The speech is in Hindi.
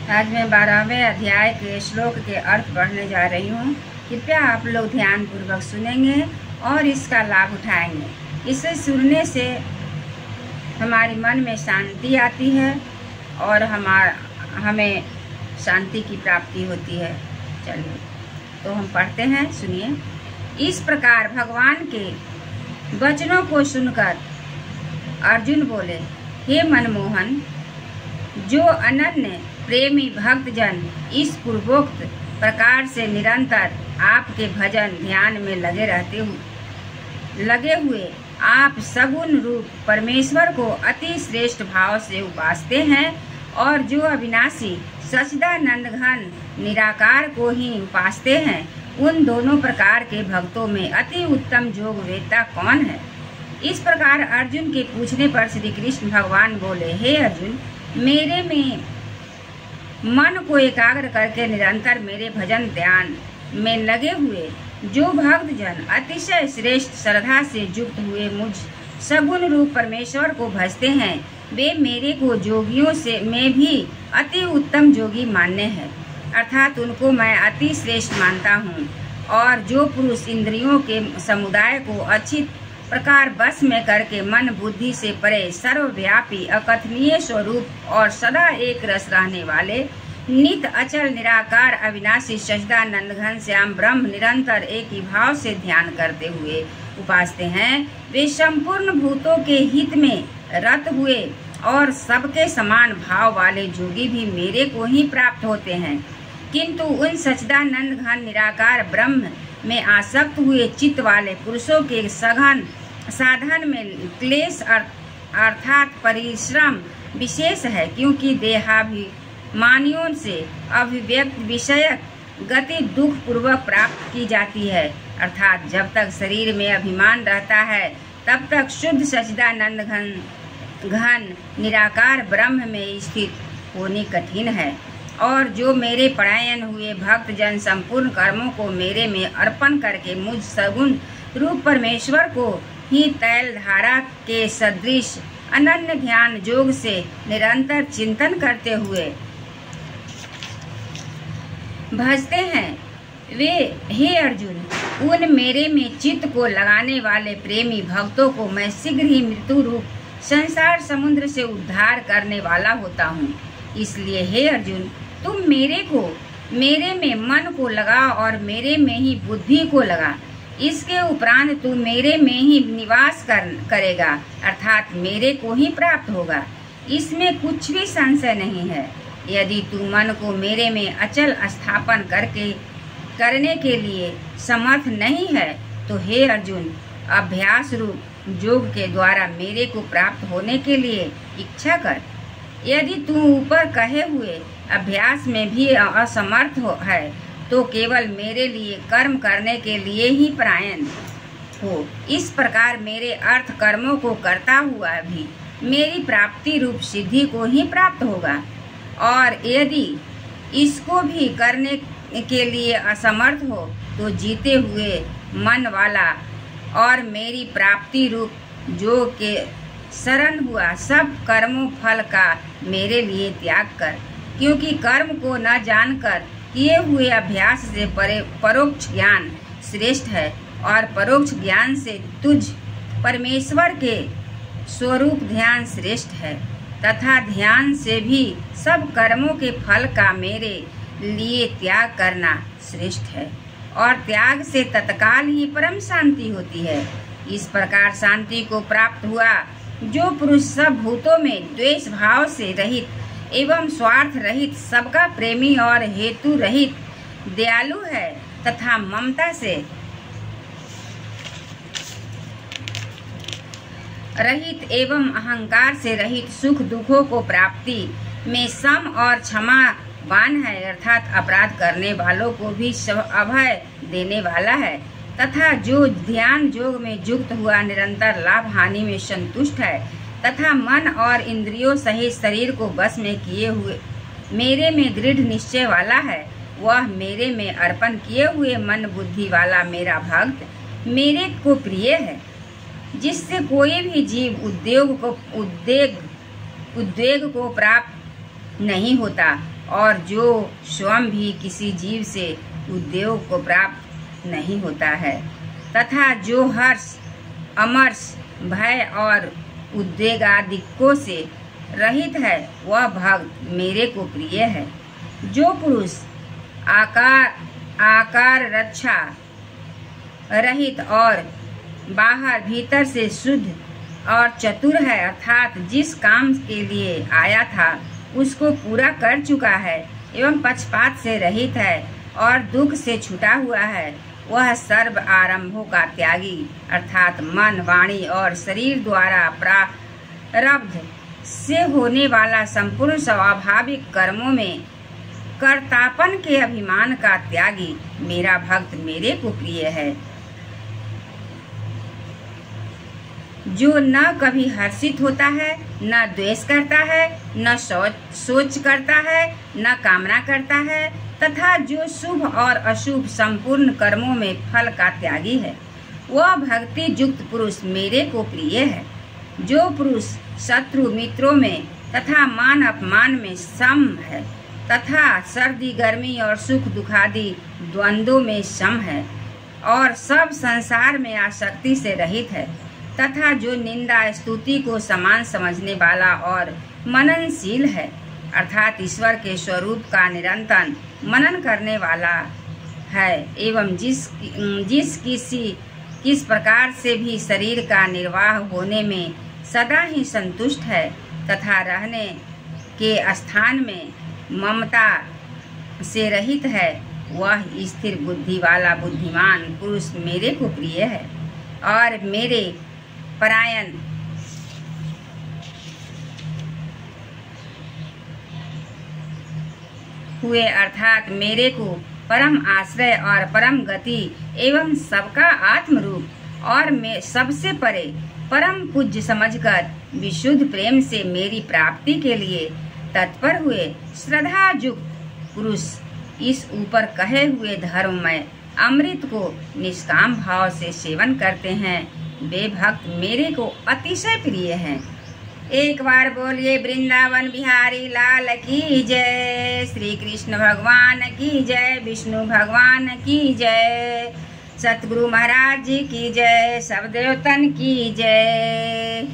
आज मैं 12वें अध्याय के श्लोक के अर्थ पढ़ने जा रही हूँ। कृपया आप लोग ध्यान पूर्वक सुनेंगे और इसका लाभ उठाएंगे। इसे सुनने से हमारे मन में शांति आती है और हमें शांति की प्राप्ति होती है। चलिए तो हम पढ़ते हैं, सुनिए। इस प्रकार भगवान के वचनों को सुनकर अर्जुन बोले, हे मनमोहन, जो अनन्य प्रेमी भक्तजन इस पूर्वोक्त प्रकार से निरंतर आपके भजन ध्यान में लगे हुए आप सगुण रूप परमेश्वर को अति श्रेष्ठ भाव से उपासते हैं और जो अविनाशी सच्चिदानंद घन निराकार को ही उपासते हैं, उन दोनों प्रकार के भक्तों में अति उत्तम योग वेत्ता कौन है? इस प्रकार अर्जुन के पूछने पर श्री कृष्ण भगवान बोले, हे अर्जुन, मेरे में मन को एकाग्र करके निरंतर मेरे भजन ध्यान में लगे हुए जो भक्तजन अतिशय श्रेष्ठ श्रद्धा से युक्त हुए मुझ सगुण रूप परमेश्वर को भजते हैं, वे मेरे को योगियों से में भी अति उत्तम योगी मान्य है, अर्थात उनको मैं अति श्रेष्ठ मानता हूँ। और जो पुरुष इंद्रियों के समुदाय को अच्छी प्रकार बस में करके मन बुद्धि से परे सर्वव्यापी अकथनीय स्वरूप और सदा एक रस रहने वाले नित्य अचल निराकार अविनाशी सच्चिदानंद घन श्याम ब्रह्म निरंतर एक ही भाव से ध्यान करते हुए उपासते हैं, वे संपूर्ण भूतों के हित में रत हुए और सबके समान भाव वाले योगी भी मेरे को ही प्राप्त होते हैं। किंतु उन सच्चिदानंद घन निराकार ब्रह्म में आसक्त हुए चित्त वाले पुरुषों के सघन साधन में क्लेश अर्थात परिश्रम विशेष है, क्योंकि देहाभिमानियों से अभिव्यक्त विषयक गति दुख पूर्वक प्राप्त की जाती है, अर्थात जब तक शरीर में अभिमान रहता है तब तक शुद्ध सच्चिदानंद घन निराकार ब्रह्म में स्थित होनी कठिन है। और जो मेरे परायण हुए भक्त जन संपूर्ण कर्मों को मेरे में अर्पण करके मुझ सगुण रूप परमेश्वर को ही तैल धारा के सदृश अनन्य ध्यान योग से निरंतर चिंतन करते हुए भजते हैं, वे हे अर्जुन, उन मेरे में चित्त को लगाने वाले प्रेमी भक्तों को मैं शीघ्र ही मृत्यु रूप संसार समुद्र से उद्धार करने वाला होता हूँ। इसलिए हे अर्जुन, तुम मेरे में मन को लगा और मेरे में ही बुद्धि को लगा। इसके उपरांत तू मेरे में ही निवास करेगा, अर्थात मेरे को ही प्राप्त होगा। इसमें कुछ भी संशय नहीं है। यदि तू मन को मेरे में अचल स्थापन करने के लिए समर्थ नहीं है तो हे अर्जुन, अभ्यास रूप योग के द्वारा मेरे को प्राप्त होने के लिए इच्छा कर। यदि तू ऊपर कहे हुए अभ्यास में भी असमर्थ है तो केवल मेरे लिए कर्म करने के लिए ही परायण हो। इस प्रकार मेरे अर्थ कर्मों को करता हुआ भी मेरी प्राप्ति रूप सिद्धि को ही प्राप्त होगा। और यदि इसको भी करने के लिए असमर्थ हो तो जीते हुए मन वाला और मेरी प्राप्ति रूप योग के शरण हुआ सब कर्मों फल का मेरे लिए त्याग कर, क्योंकि कर्म को न जानकर किए हुए अभ्यास से परोक्ष ज्ञान श्रेष्ठ है और परोक्ष ज्ञान से तुझ परमेश्वर के स्वरूप ध्यान श्रेष्ठ है, तथा ध्यान से भी सब कर्मों के फल का मेरे लिए त्याग करना श्रेष्ठ है। और त्याग से तत्काल ही परम शांति होती है। इस प्रकार शांति को प्राप्त हुआ जो पुरुष सब भूतों में द्वेष भाव से रहित एवं स्वार्थ रहित, सबका प्रेमी और हेतु रहित, दयालु है तथा ममता से रहित एवं अहंकार से रहित, सुख दुखों को प्राप्ति में सम और क्षमावान है, अर्थात अपराध करने वालों को भी अभय देने वाला है, तथा जो ध्यान योग में युक्त हुआ निरंतर लाभ हानि में संतुष्ट है, तथा मन और इंद्रियों सहित शरीर को बस में किए हुए मेरे में दृढ़ निश्चय वाला है, वह मेरे में अर्पण किए हुए मन बुद्धि वाला मेरा भक्त मेरे को प्रिय है, जिससे कोई भी जीव उद्वेग को प्राप्त नहीं होता और जो स्वयं भी किसी जीव से उद्योग को प्राप्त नहीं होता है, तथा जो हर्ष, अमर्ष, भय और उद्वेगादिकों से रहित है, वह भक्त मेरे को प्रिय है। जो पुरुष आकार रक्षा रहित और बाहर भीतर से शुद्ध और चतुर है, अर्थात जिस काम के लिए आया था उसको पूरा कर चुका है एवं पक्षपात से रहित है और दुख से छूटा हुआ है, वह सर्व आरंभों का त्यागी अर्थात मन, वाणी और शरीर द्वारा प्रारब्ध से होने वाला संपूर्ण स्वाभाविक कर्मों में कर्तापन के अभिमान का त्यागी मेरा भक्त मेरे को प्रिय है। जो न कभी हर्षित होता है, न द्वेष करता है, न सोच करता है, न कामना करता है, तथा जो शुभ और अशुभ संपूर्ण कर्मों में फल का त्यागी है, वह भक्ति युक्त पुरुष मेरे को प्रिय है। जो पुरुष शत्रु मित्रों में तथा मान अपमान में सम है, तथा सर्दी गर्मी और सुख दुखादि द्वंद्वों में सम है, और सब संसार में आसक्ति से रहित है, तथा जो निंदा स्तुति को समान समझने वाला और मननशील है, अर्थात ईश्वर के स्वरूप का निरंतर मनन करने वाला है, एवं किस प्रकार से भी शरीर का निर्वाह होने में सदा ही संतुष्ट है, तथा रहने के स्थान में ममता से रहित है, वह स्थिर बुद्धि वाला बुद्धिमान पुरुष मेरे को प्रिय है। और मेरे परायण हुए अर्थात मेरे को परम आश्रय और परम गति एवं सबका आत्मरूप और मैं सबसे परे परम पूज्य समझकर विशुद्ध प्रेम से मेरी प्राप्ति के लिए तत्पर हुए श्रद्धा युक्त पुरुष इस ऊपर कहे हुए धर्ममय अमृत को निष्काम भाव से सेवन करते हैं, वे भक्त मेरे को अतिशय प्रिय हैं। एक बार बोलिए वृंदावन बिहारी लाल की जय, श्री कृष्ण भगवान की जय, विष्णु भगवान की जय, सतगुरु महाराज जी की जय, सब देवतन की जय।